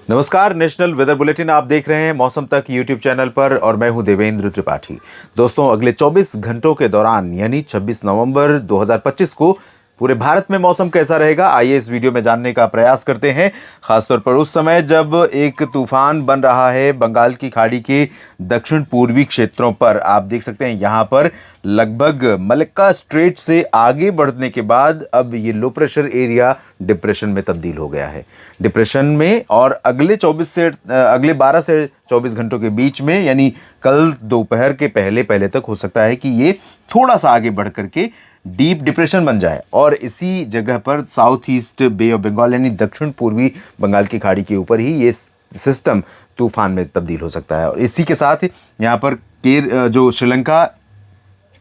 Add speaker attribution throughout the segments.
Speaker 1: नमस्कार। National weather bulletin आप देख रहे हैं मौसम तक यूट्यूब चैनल पर और मैं हूं देवेंद्र त्रिपाठी। दोस्तों, अगले 24 घंटों के दौरान यानी 26 नवंबर 2025 को पूरे भारत में मौसम कैसा रहेगा, आइए इस वीडियो में जानने का प्रयास करते हैं। खासतौर पर उस समय जब एक तूफान बन रहा है बंगाल की खाड़ी के दक्षिण पूर्वी क्षेत्रों पर। आप देख सकते हैं यहाँ पर लगभग मलक्का स्ट्रेट से आगे बढ़ने के बाद अब ये लो प्रेशर एरिया डिप्रेशन में तब्दील हो गया है। डिप्रेशन में और अगले 12 से 24 घंटों के बीच में यानी कल दोपहर के पहले पहले तक हो सकता है कि ये थोड़ा सा आगे बढ़ करके डीप डिप्रेशन बन जाए और इसी जगह पर south east bay of Bengal यानी दक्षिण पूर्वी बंगाल की खाड़ी के ऊपर ही ये सिस्टम तूफान में तब्दील हो सकता है। और इसी के साथ यहाँ पर जो श्रीलंका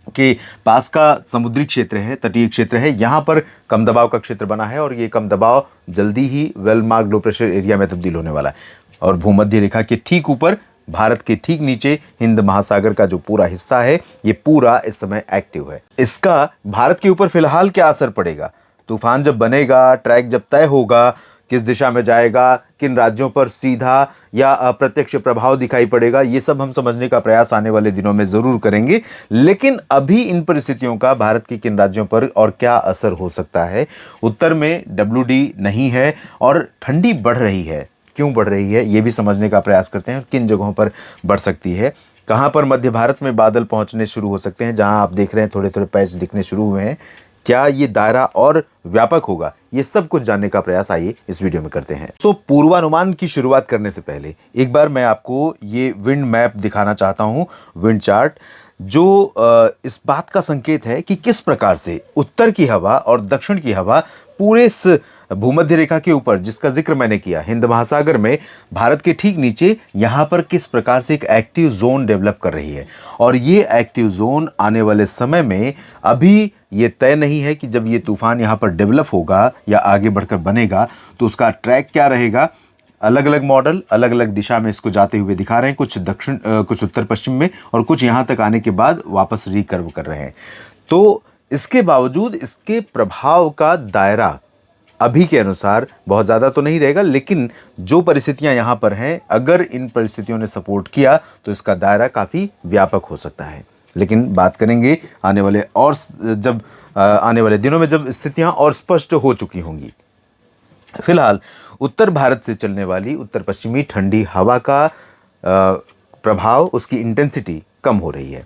Speaker 1: के पास का समुद्री क्षेत्र है, तटीय क्षेत्र है, यहाँ पर कम दबाव का क्षेत्र बना है और ये कम दबाव जल्दी ही well marked low pressure area में तब्दील होने वाला है। और भूमध्य रेखा के ठीक ऊपर भारत के ठीक नीचे हिंद महासागर का जो पूरा हिस्सा है ये पूरा इस समय एक्टिव है। इसका भारत के ऊपर फिलहाल क्या असर पड़ेगा, तूफान जब बनेगा, ट्रैक जब तय होगा, किस दिशा में जाएगा, किन राज्यों पर सीधा या अप्रत्यक्ष प्रभाव दिखाई पड़ेगा, ये सब हम समझने का प्रयास आने वाले दिनों में जरूर करेंगे। लेकिन अभी इन परिस्थितियों का भारत के किन राज्यों पर और क्या असर हो सकता है। उत्तर में WD नहीं है और ठंडी बढ़ रही है। क्यों बढ़ रही है ये भी समझने का प्रयास करते हैं। किन जगहों पर बढ़ सकती है, कहां पर मध्य भारत में बादल पहुंचने शुरू हो सकते हैं, जहां आप देख रहे हैं थोड़े थोड़े पैच दिखने शुरू हुए हैं, क्या ये दायरा और व्यापक होगा, ये सब कुछ जानने का प्रयास आइए इस वीडियो में करते हैं। तो पूर्वानुमान की शुरुआत करने से पहले एक बार मैं आपको ये विंड मैप दिखाना चाहता हूं, विंड चार्ट, जो इस बात का संकेत है कि किस प्रकार से उत्तर की हवा और दक्षिण की हवा पूरे इस भूमध्य रेखा के ऊपर, जिसका जिक्र मैंने किया, हिंद महासागर में भारत के ठीक नीचे यहाँ पर किस प्रकार से एक एक्टिव जोन डेवलप कर रही है। और ये एक्टिव जोन आने वाले समय में अभी ये तय नहीं है कि जब ये तूफान यहाँ पर डेवलप होगा या आगे बढ़कर बनेगा तो उसका ट्रैक क्या रहेगा। अलग अलग मॉडल अलग अलग दिशा में इसको जाते हुए दिखा रहे हैं, कुछ दक्षिण, कुछ उत्तर पश्चिम में और कुछ यहाँ तक आने के बाद वापस रिकर्व कर रहे हैं। तो इसके बावजूद इसके प्रभाव का दायरा अभी के अनुसार बहुत ज़्यादा तो नहीं रहेगा, लेकिन जो परिस्थितियां यहाँ पर हैं, अगर इन परिस्थितियों ने सपोर्ट किया तो इसका दायरा काफ़ी व्यापक हो सकता है। लेकिन बात करेंगे आने वाले दिनों में जब स्थितियां और स्पष्ट हो चुकी होंगी। फिलहाल उत्तर भारत से चलने वाली उत्तर पश्चिमी ठंडी हवा का प्रभाव, उसकी इंटेंसिटी कम हो रही है।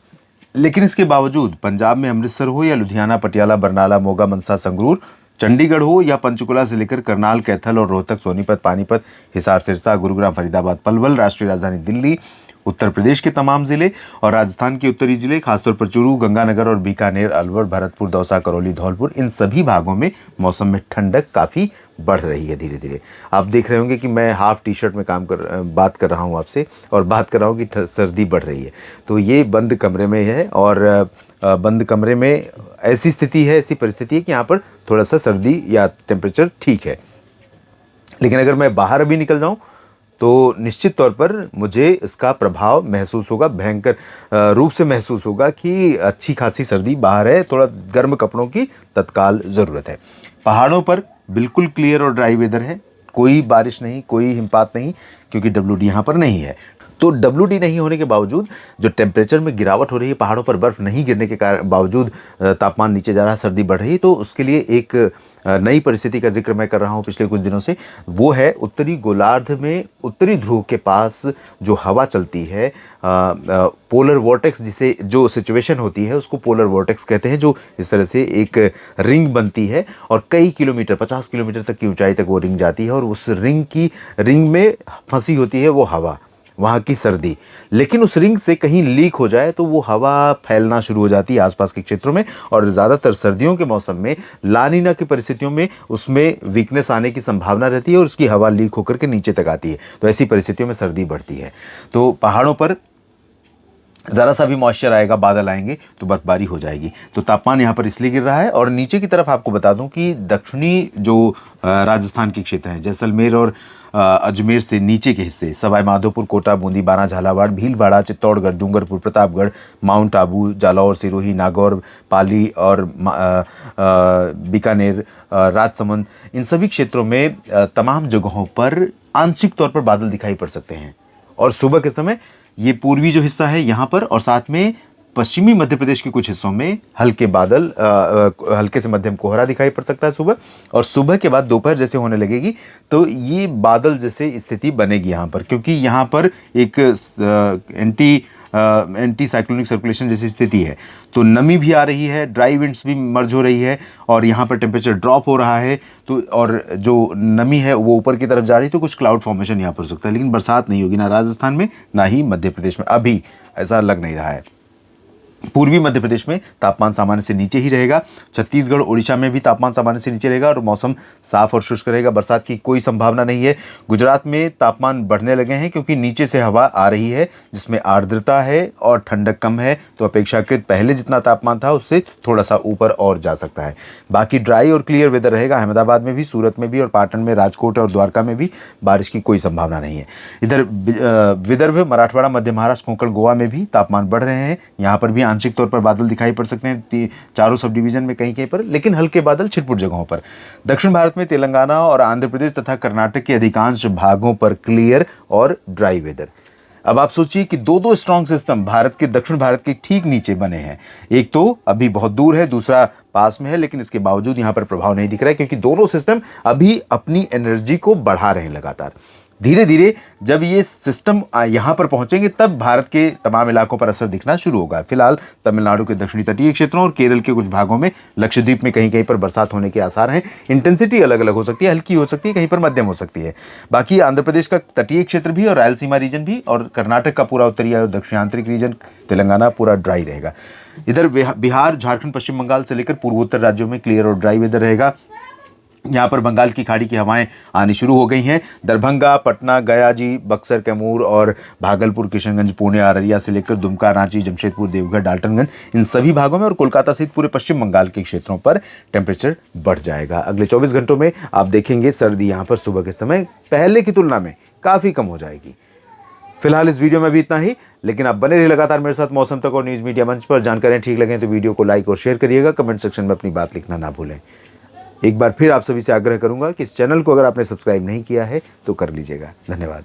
Speaker 1: लेकिन इसके बावजूद पंजाब में अमृतसर हो या लुधियाना, पटियाला, बरनाला, मोगा, मनसा, संगरूर, चंडीगढ़ हो या पंचकुला से लेकर करनाल, कैथल और रोहतक, सोनीपत, पानीपत, हिसार, सिरसा, गुरुग्राम, फरीदाबाद, पलवल, राष्ट्रीय राजधानी दिल्ली, उत्तर प्रदेश के तमाम जिले और राजस्थान के उत्तरी जिले, खासतौर पर चूरू, गंगानगर और बीकानेर, अलवर, भरतपुर, दौसा, करौली, धौलपुर, इन सभी भागों में मौसम में ठंडक काफ़ी बढ़ रही है धीरे धीरे। आप देख रहे होंगे कि मैं हाफ टी शर्ट में बात कर रहा हूँ आपसे और बात कर रहा हूँ कि सर्दी बढ़ रही है। तो ये बंद कमरे में है और बंद कमरे में ऐसी स्थिति है, ऐसी परिस्थिति है कि यहाँ पर थोड़ा सा सर्दी या टेम्परेचर ठीक है। लेकिन अगर मैं बाहर अभी निकल जाऊँ तो निश्चित तौर पर मुझे इसका प्रभाव महसूस होगा, भयंकर रूप से महसूस होगा कि अच्छी खासी सर्दी बाहर है, थोड़ा गर्म कपड़ों की तत्काल ज़रूरत है। पहाड़ों पर बिल्कुल क्लियर और ड्राई वेदर है, कोई बारिश नहीं, कोई हिमपात नहीं, क्योंकि WD यहाँ पर नहीं है। तो WD नहीं होने के बावजूद जो टेम्परेचर में गिरावट हो रही है, पहाड़ों पर बर्फ़ नहीं गिरने के बावजूद तापमान नीचे जा रहा है, सर्दी बढ़ रही है, तो उसके लिए एक नई परिस्थिति का जिक्र मैं कर रहा हूँ पिछले कुछ दिनों से। वो है उत्तरी गोलार्ध में उत्तरी ध्रुव के पास जो हवा चलती है, पोलर वॉर्टेक्स, जिसे जो सिचुएशन होती है उसको पोलर वॉर्टेक्स कहते हैं, जो इस तरह से एक रिंग बनती है और कई किलोमीटर, 50 किलोमीटर तक की ऊंचाई तक वो रिंग जाती है और उस रिंग में फंसी होती है वो हवा, वहाँ की सर्दी। लेकिन उस रिंग से कहीं लीक हो जाए तो वो हवा फैलना शुरू हो जाती है आसपास के क्षेत्रों में और ज़्यादातर सर्दियों के मौसम में लानीना की परिस्थितियों में उसमें वीकनेस आने की संभावना रहती है और उसकी हवा लीक होकर के नीचे तक आती है। तो ऐसी परिस्थितियों में सर्दी बढ़ती है। तो पहाड़ों पर ज़रा सा भी मॉइस्चर आएगा, बादल आएंगे तो बर्फबारी हो जाएगी। तो तापमान यहाँ पर इसलिए गिर रहा है। और नीचे की तरफ आपको बता दूं कि दक्षिणी जो राजस्थान के क्षेत्र हैं, जैसलमेर और अजमेर से नीचे के हिस्से, सवाई माधोपुर, कोटा, बूंदी, बाना, झालावाड़, भीलवाड़ा, चित्तौड़गढ़, डूंगरपुर, प्रतापगढ़, माउंट आबू, जालौर, सिरोही, नागौर, पाली और बीकानेर, राजसमंद, इन सभी क्षेत्रों में तमाम जगहों पर आंशिक तौर पर बादल दिखाई पड़ सकते हैं। और सुबह के समय ये पूर्वी जो हिस्सा है यहाँ पर, और साथ में पश्चिमी मध्य प्रदेश के कुछ हिस्सों में हल्के बादल, हल्के से मध्यम कोहरा दिखाई पड़ सकता है सुबह। और सुबह के बाद दोपहर जैसे होने लगेगी तो ये बादल जैसे स्थिति बनेगी यहाँ पर, क्योंकि यहाँ पर एक एंटी साइक्लोनिक सर्कुलेशन जैसी स्थिति है। तो नमी भी आ रही है, ड्राई विंड्स भी मर्ज हो रही है, और यहाँ पर टेम्परेचर ड्रॉप हो रहा है। तो और जो नमी है वो ऊपर की तरफ जा रही है, तो कुछ क्लाउड फॉर्मेशन यहाँ पर हो सकता है। लेकिन बरसात नहीं होगी, ना राजस्थान में ना ही मध्य प्रदेश में, अभी ऐसा लग नहीं रहा है। पूर्वी मध्य प्रदेश में तापमान सामान्य से नीचे ही रहेगा। छत्तीसगढ़, ओडिशा में भी तापमान सामान्य से नीचे रहेगा और मौसम साफ और शुष्क रहेगा। बरसात की कोई संभावना नहीं है। गुजरात में तापमान बढ़ने लगे हैं क्योंकि नीचे से हवा आ रही है जिसमें आर्द्रता है और ठंडक कम है, तो अपेक्षाकृत पहले जितना तापमान था उससे थोड़ा सा ऊपर और जा सकता है। बाकी ड्राई और क्लियर वेदर रहेगा। अहमदाबाद में भी, सूरत में भी और पाटन में, राजकोट और द्वारका में भी बारिश की कोई संभावना नहीं है। इधर विदर्भ, मराठवाड़ा, मध्य महाराष्ट्र, कोंकण, गोवा में भी तापमान बढ़ रहे हैं। यहाँ पर भी आंशिक तौर पर बादल दिखाई पड़ सकते हैं चारों सब डिवीजन में कहीं कहीं पर, लेकिन हल्के बादल छिटपुट जगहों पर। दक्षिण भारत में तेलंगाना और आंध्र प्रदेश तथा कर्नाटक के अधिकांश भागों पर क्लियर और ड्राई वेदर। अब आप सोचिए कि दो स्ट्रॉन्ग सिस्टम भारत के, दक्षिण भारत के ठीक नीचे बने हैं। एक तो अभी बहुत दूर है, दूसरा पास में है, लेकिन इसके बावजूद यहाँ पर प्रभाव नहीं दिख रहा है क्योंकि दोनों सिस्टम अभी अपनी एनर्जी को बढ़ा रहे हैं लगातार। धीरे धीरे जब ये सिस्टम यहाँ पर पहुंचेंगे तब भारत के तमाम इलाकों पर असर दिखना शुरू होगा। फिलहाल तमिलनाडु के दक्षिणी तटीय क्षेत्रों और केरल के कुछ भागों में, लक्षद्वीप में कहीं कहीं पर बरसात होने के आसार हैं। इंटेंसिटी अलग अलग हो सकती है, हल्की हो सकती है, कहीं पर मध्यम हो सकती है। बाकी आंध्र प्रदेश का तटीय क्षेत्र भी और रायलसीमा रीजन भी, और कर्नाटक का पूरा उत्तरी और दक्षिणांतरिक रीजन, तेलंगाना पूरा ड्राई रहेगा। इधर बिहार, झारखंड, पश्चिम बंगाल से लेकर पूर्वोत्तर राज्यों में क्लियर और ड्राई वेदर रहेगा। यहाँ पर बंगाल की खाड़ी की हवाएं आनी शुरू हो गई हैं। दरभंगा, पटना, गया जी, बक्सर, कैमूर और भागलपुर, किशनगंज, पुणे, अररिया से लेकर दुमका, रांची, जमशेदपुर, देवघर, डाल्टनगंज, इन सभी भागों में और कोलकाता सहित पूरे पश्चिम बंगाल के क्षेत्रों पर टेम्परेचर बढ़ जाएगा। अगले 24 घंटों में आप देखेंगे सर्दी यहाँ पर सुबह के समय पहले की तुलना में काफ़ी कम हो जाएगी। फिलहाल इस वीडियो में भी इतना ही, लेकिन आप बने रहिए लगातार मेरे साथ मौसम तक और न्यूज़ मीडिया मंच पर। जानकारियाँ ठीक लगें तो वीडियो को लाइक और शेयर करिएगा। कमेंट सेक्शन में अपनी बात लिखना ना भूलें। एक बार फिर आप सभी से आग्रह करूंगा कि इस चैनल को अगर आपने सब्सक्राइब नहीं किया है तो कर लीजिएगा। धन्यवाद।